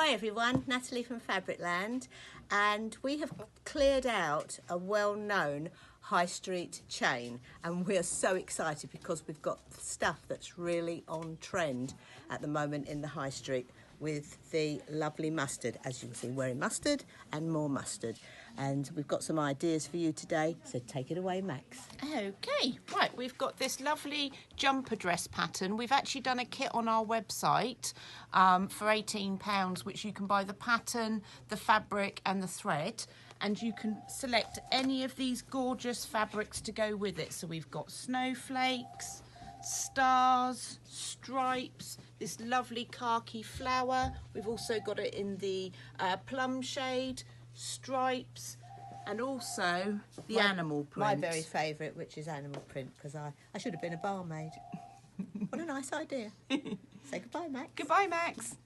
Hi everyone, Natalie from Fabricland, and we have cleared out a well-known high street chain, and we are so excited because we've got stuff that's really on trend at the moment in the high street with the lovely mustard. As you can see, wearing mustard and more mustard, and we've got some ideas for you today, so take it away, Max. Okay, right, we've got this lovely jumper dress pattern. We've actually done a kit on our website for £18, which you can buy the pattern, the fabric and the thread, and you can select any of these gorgeous fabrics to go with it. So we've got snowflakes, stars, stripes, this lovely khaki flower. We've also got it in the plum shade, stripes, and also the animal print. My very favourite, which is animal print, because I should have been a barmaid. What a nice idea. Say goodbye, Max. Goodbye, Max.